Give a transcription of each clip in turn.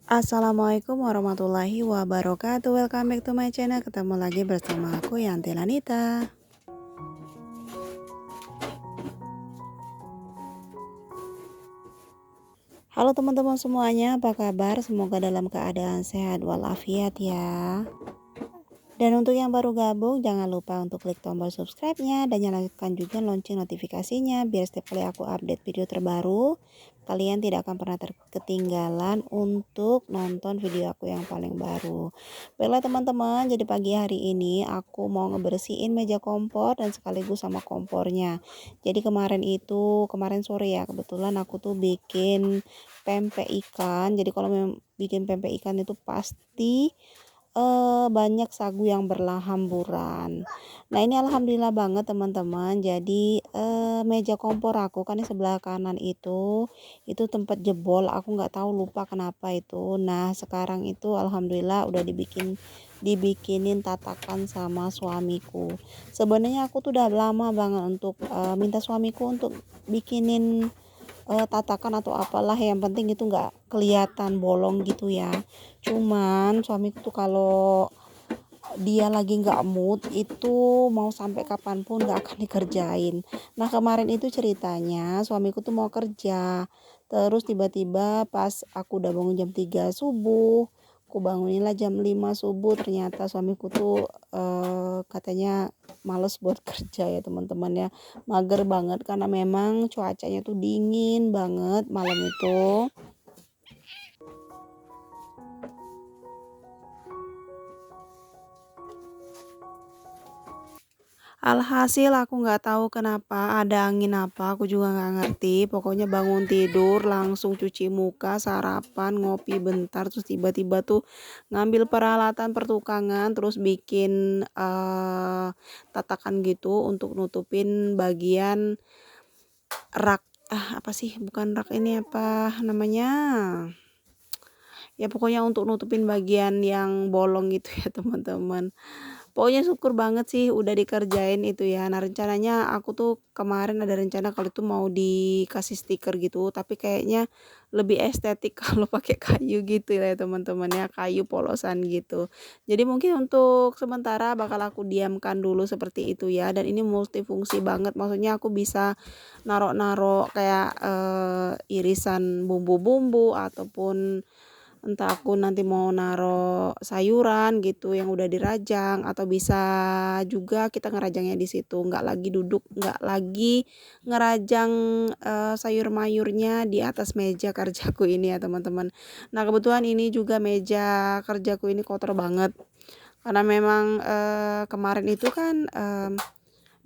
Assalamualaikum warahmatullahi wabarakatuh. Welcome back to my channel. Ketemu lagi bersama aku Yanti Lanita. Halo teman-teman semuanya, apa kabar? Semoga dalam keadaan sehat walafiat ya. Dan untuk yang baru gabung, jangan lupa untuk klik tombol subscribe-nya dan nyalakan juga lonceng notifikasinya biar setiap kali aku update video terbaru, kalian tidak akan pernah ketinggalan untuk nonton video aku yang paling baru. Baiklah teman-teman, jadi pagi hari ini aku mau ngebersihin meja kompor dan sekaligus sama kompornya. Jadi kemarin sore ya, kebetulan aku tuh bikin pempek ikan. Jadi kalau bikin pempek ikan itu pasti banyak sagu yang berhamburan. Nah, ini alhamdulillah banget teman-teman. Jadi meja kompor aku kan di sebelah kanan itu tempat jebol. Aku nggak tahu, lupa kenapa itu. Nah, sekarang itu alhamdulillah udah dibikinin tatakan sama suamiku. Sebenarnya aku tuh udah lama banget untuk minta suamiku untuk bikinin tatakan atau apalah, yang penting itu nggak kelihatan bolong gitu ya. Cuman suamiku tuh kalau dia lagi nggak mood itu mau sampai kapanpun nggak akan dikerjain. Nah, kemarin itu ceritanya suamiku tuh mau kerja, terus tiba-tiba pas aku udah bangun jam 3 subuh, aku bangunilah jam 5 subuh, ternyata suamiku tuh katanya males buat kerja ya teman-teman ya, mager banget karena memang cuacanya tuh dingin banget malam itu. Alhasil aku nggak tahu kenapa ada angin apa, aku juga nggak ngerti. Pokoknya bangun tidur langsung cuci muka, sarapan, ngopi bentar, terus tiba-tiba tuh ngambil peralatan pertukangan, terus bikin tatakan gitu untuk nutupin bagian rak. Apa sih? Bukan rak, ini apa namanya? Ya pokoknya untuk nutupin bagian yang bolong gitu ya teman-teman. Pokoknya syukur banget sih udah dikerjain itu ya. Nah, rencananya aku tuh kemarin ada rencana kalau itu mau dikasih stiker gitu, tapi kayaknya lebih estetik kalau pakai kayu gitu ya teman-teman ya, kayu polosan gitu. Jadi mungkin untuk sementara bakal aku diamkan dulu seperti itu ya, dan ini multifungsi banget. Maksudnya aku bisa narok-narok kayak irisan bumbu-bumbu, ataupun entah aku nanti mau naro sayuran gitu yang udah dirajang, atau bisa juga kita ngerajangnya di situ, nggak lagi ngerajang sayur mayurnya di atas meja kerjaku ini ya teman-teman. Nah, kebetulan ini juga meja kerjaku ini kotor banget karena memang kemarin itu kan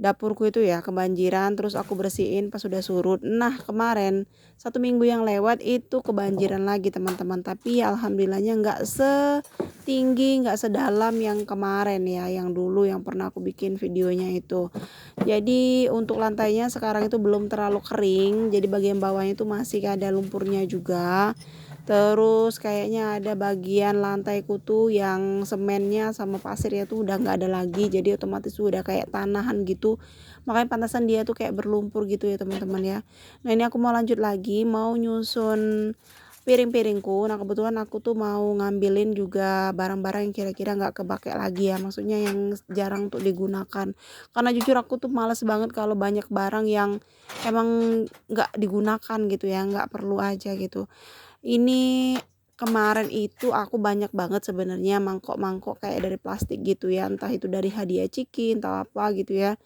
dapurku itu ya kebanjiran, terus aku bersihin pas sudah surut. Nah, kemarin 1 minggu yang lewat itu kebanjiran lagi teman-teman, tapi ya alhamdulillahnya nggak setinggi, nggak sedalam yang kemarin ya, yang dulu yang pernah aku bikin videonya itu. Jadi untuk lantainya sekarang itu belum terlalu kering, jadi bagian bawahnya itu masih ada lumpurnya juga. Terus kayaknya ada bagian lantai kutu yang semennya sama pasirnya tuh udah nggak ada lagi, jadi otomatis tuh udah kayak tanahan gitu. Makanya pantasan dia tuh kayak berlumpur gitu ya teman-teman ya. Nah, ini aku mau lanjut lagi, mau nyusun piring-piringku. Nah, kebetulan aku tuh mau ngambilin juga barang-barang yang kira-kira nggak kepake lagi ya, maksudnya yang jarang tuh digunakan. Karena jujur aku tuh males banget kalau banyak barang yang emang nggak digunakan gitu ya, nggak perlu aja gitu. Ini kemarin itu aku banyak banget sebenarnya mangkok-mangkok kayak dari plastik gitu ya, entah itu dari hadiah Ciki, entah apa gitu ya.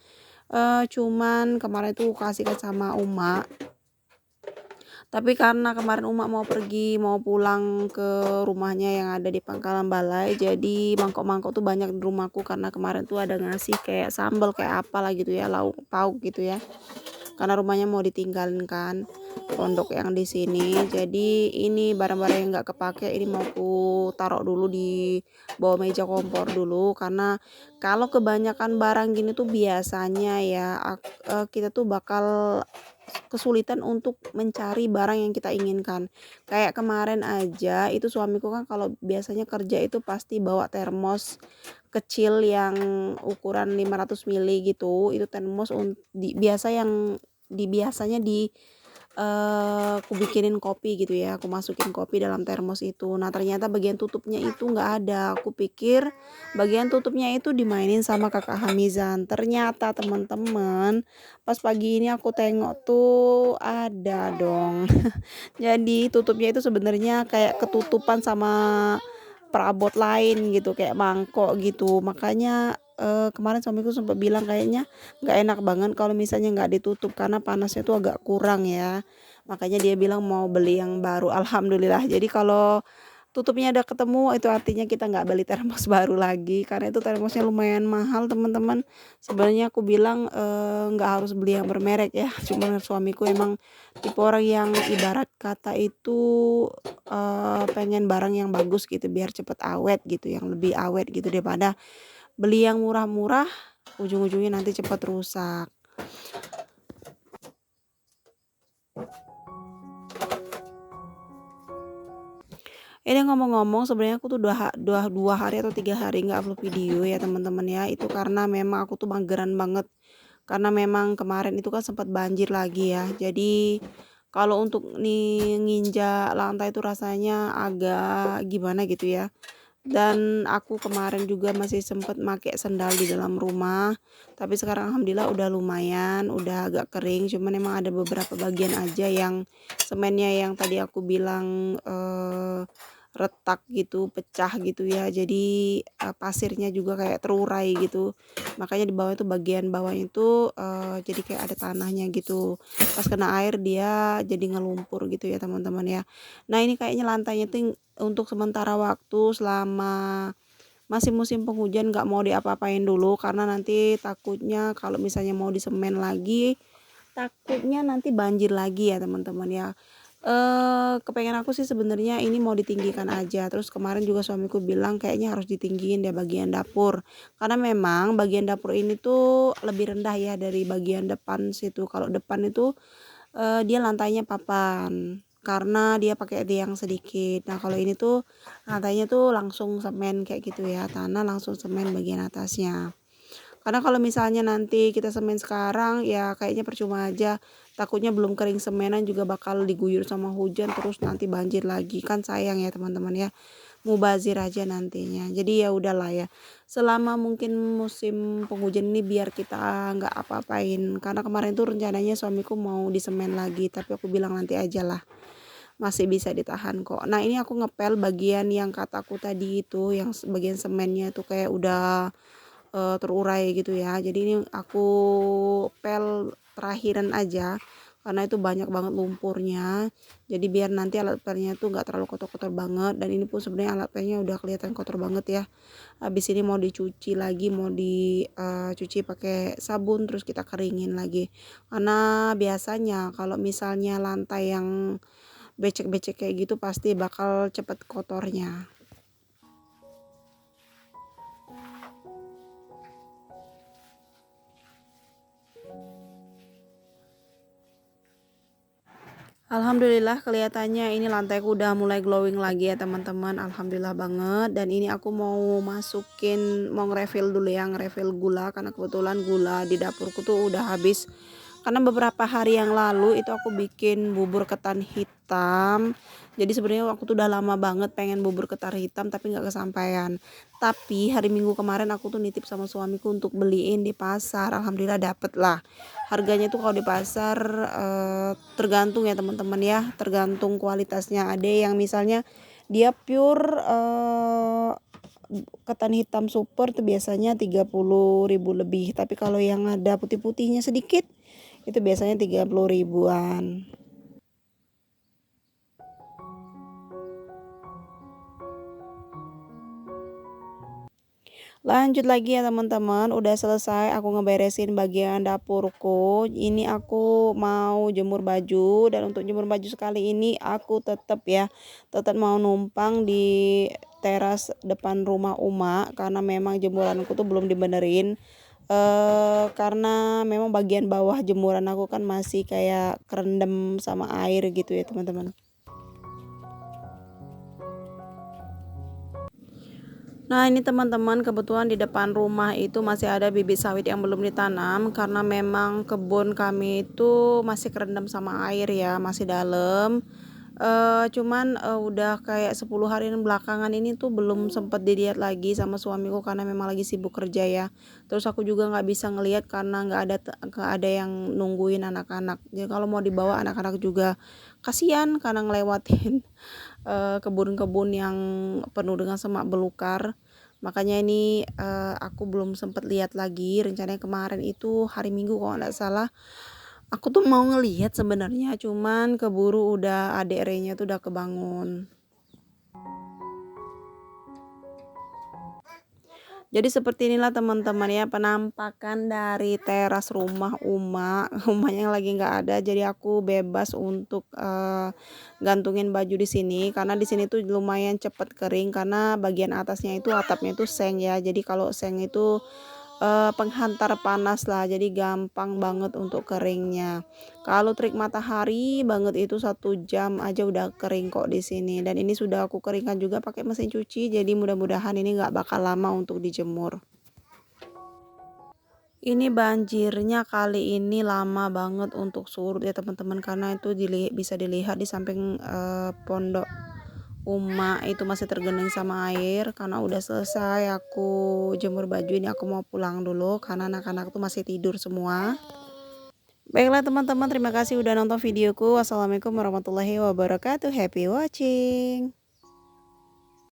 Cuman kemarin itu kasihkan sama Uma, tapi karena kemarin Uma mau pergi, mau pulang ke rumahnya yang ada di Pangkalan Balai, jadi mangkok-mangkok tuh banyak di rumahku karena kemarin tuh ada ngasih kayak sambal kayak apalah gitu ya, lauk pauk gitu ya. Karena rumahnya mau ditinggalin kan, pondok yang di sini. Jadi ini barang-barang yang nggak kepake ini mau aku taruh dulu di bawah meja kompor dulu, karena kalau kebanyakan barang gini tuh biasanya ya kita tuh bakal kesulitan untuk mencari barang yang kita inginkan. Kayak kemarin aja itu suamiku kan kalau biasanya kerja itu pasti bawa termos kecil yang ukuran 500 mili gitu. Itu termos biasanya di aku bikinin kopi gitu ya, aku masukin kopi dalam termos itu. Nah, ternyata bagian tutupnya itu nggak ada. Aku pikir bagian tutupnya itu dimainin sama Kakak Hamizan. Ternyata teman-teman, pas pagi ini aku tengok tuh ada dong. Jadi tutupnya itu sebenarnya kayak ketutupan sama perabot lain gitu, kayak mangkok gitu. Makanya kemarin suamiku sempat bilang kayaknya nggak enak banget kalau misalnya nggak ditutup karena panasnya tuh agak kurang ya. Makanya dia bilang mau beli yang baru. Alhamdulillah. Jadi kalau tutupnya udah ketemu itu artinya kita nggak beli termos baru lagi karena itu termosnya lumayan mahal teman-teman. Sebenarnya aku bilang nggak harus beli yang bermerek ya. Cuma suamiku emang tipe orang yang ibarat kata itu pengen barang yang bagus gitu biar cepet awet gitu, yang lebih awet gitu daripada beli yang murah-murah ujung-ujungnya nanti cepet rusak. Ini ngomong-ngomong sebenarnya aku tuh dua hari atau 3 hari nggak upload video ya teman-teman ya. Itu karena memang aku tuh mageran banget. Karena memang kemarin itu kan sempat banjir lagi ya. Jadi kalau untuk nih nginjak lantai itu rasanya agak gimana gitu ya. Dan aku kemarin juga masih sempat pakai sendal di dalam rumah. Tapi sekarang alhamdulillah udah lumayan, udah agak kering. Cuman emang ada beberapa bagian aja yang semennya yang tadi aku bilang retak gitu, pecah gitu ya. Jadi pasirnya juga kayak terurai gitu. Makanya di bawah itu bagian bawahnya itu jadi kayak ada tanahnya gitu. Pas kena air dia jadi ngelumpur gitu ya teman-teman ya. Nah, ini kayaknya lantainya tuh untuk sementara waktu selama masih musim penghujan nggak mau diapa-apain dulu karena nanti takutnya kalau misalnya mau disemen lagi takutnya nanti banjir lagi ya teman-teman ya. Kepengen aku sih sebenarnya ini mau ditinggikan aja. Terus kemarin juga suamiku bilang kayaknya harus ditinggiin deh bagian dapur. Karena memang bagian dapur ini tuh lebih rendah ya dari bagian depan situ. Kalau depan itu dia lantainya papan karena dia pakai tiang sedikit. Nah, kalau ini tuh lantainya tuh langsung semen kayak gitu ya. Tanah langsung semen bagian atasnya. Karena kalau misalnya nanti kita semen sekarang ya kayaknya percuma aja. Takutnya belum kering semenan juga bakal diguyur sama hujan terus nanti banjir lagi. Kan sayang ya teman-teman ya. Mubazir aja nantinya. Jadi ya udahlah ya. Selama mungkin musim penghujan ini biar kita nggak apa-apain. Karena kemarin tuh rencananya suamiku mau disemen lagi, tapi aku bilang nanti aja lah. Masih bisa ditahan kok. Nah, ini aku ngepel bagian yang kataku tadi itu yang bagian semennya itu kayak udah terurai gitu ya. Jadi ini aku pel terakhiran aja karena itu banyak banget lumpurnya. Jadi biar nanti alat pelnya tuh nggak terlalu kotor-kotor banget dan ini pun sebenarnya alat pelnya udah kelihatan kotor banget ya. Habis ini mau dicuci lagi, mau dicuci pakai sabun terus kita keringin lagi. Karena biasanya kalau misalnya lantai yang becek-becek kayak gitu pasti bakal cepet kotornya. Alhamdulillah kelihatannya ini lantaiku udah mulai glowing lagi ya teman-teman. Alhamdulillah banget. Dan ini aku mau masukin, mau nge-refill dulu ya, nge-refill gula karena kebetulan gula di dapurku tuh udah habis. Karena beberapa hari yang lalu itu aku bikin bubur ketan hitam. Jadi sebenarnya aku tuh udah lama banget pengen bubur ketan hitam tapi nggak kesampaian. Tapi hari Minggu kemarin aku tuh nitip sama suamiku untuk beliin di pasar. Alhamdulillah dapet lah. Harganya tuh kalau di pasar tergantung ya teman-teman ya, tergantung kualitasnya. Ada yang misalnya dia pure ketan hitam super tuh biasanya 30.000 lebih, tapi kalau yang ada putih-putihnya sedikit itu biasanya 30 ribuan. Lanjut lagi ya teman-teman, udah selesai aku ngeberesin bagian dapurku. Ini aku mau jemur baju dan untuk jemur baju sekali ini aku tetap mau numpang di teras depan rumah Uma karena memang jemuranku tuh belum dibenerin. Karena memang bagian bawah jemuran aku kan masih kayak kerendam sama air gitu ya teman-teman. Nah, ini teman-teman, kebetulan di depan rumah itu masih ada bibit sawit yang belum ditanam karena memang kebun kami itu masih kerendam sama air ya, masih dalam. Cuman udah kayak 10 hari belakangan ini tuh belum sempat dilihat lagi sama suamiku karena memang lagi sibuk kerja ya. Terus aku juga nggak bisa ngelihat karena nggak ada yang nungguin anak-anak. Jadi kalau mau dibawa anak-anak juga kasihan karena ngelewatin kebun-kebun yang penuh dengan semak belukar. Makanya ini aku belum sempat lihat lagi. Rencananya kemarin itu hari Minggu kalau nggak salah. Aku tuh mau ngelihat sebenarnya, cuman keburu udah adek Renya tuh udah kebangun. Jadi seperti inilah teman-teman ya penampakan dari teras rumah Uma. Umanya yang lagi nggak ada, jadi aku bebas untuk gantungin baju di sini karena di sini tuh lumayan cepet kering karena bagian atasnya itu atapnya itu seng ya. Jadi kalau seng itu penghantar panas lah, jadi gampang banget untuk keringnya. Kalau terik matahari banget itu 1 jam aja udah kering kok di sini. Dan ini sudah aku keringkan juga pakai mesin cuci, jadi mudah-mudahan ini nggak bakal lama untuk dijemur. Ini banjirnya kali ini lama banget untuk surut ya teman-teman, karena itu bisa dilihat di samping pondok Uma itu masih tergenang sama air. Karena udah selesai aku jemur baju, ini aku mau pulang dulu karena anak-anak tuh masih tidur semua. Baiklah teman-teman, terima kasih udah nonton videoku. Wassalamualaikum warahmatullahi wabarakatuh. Happy watching.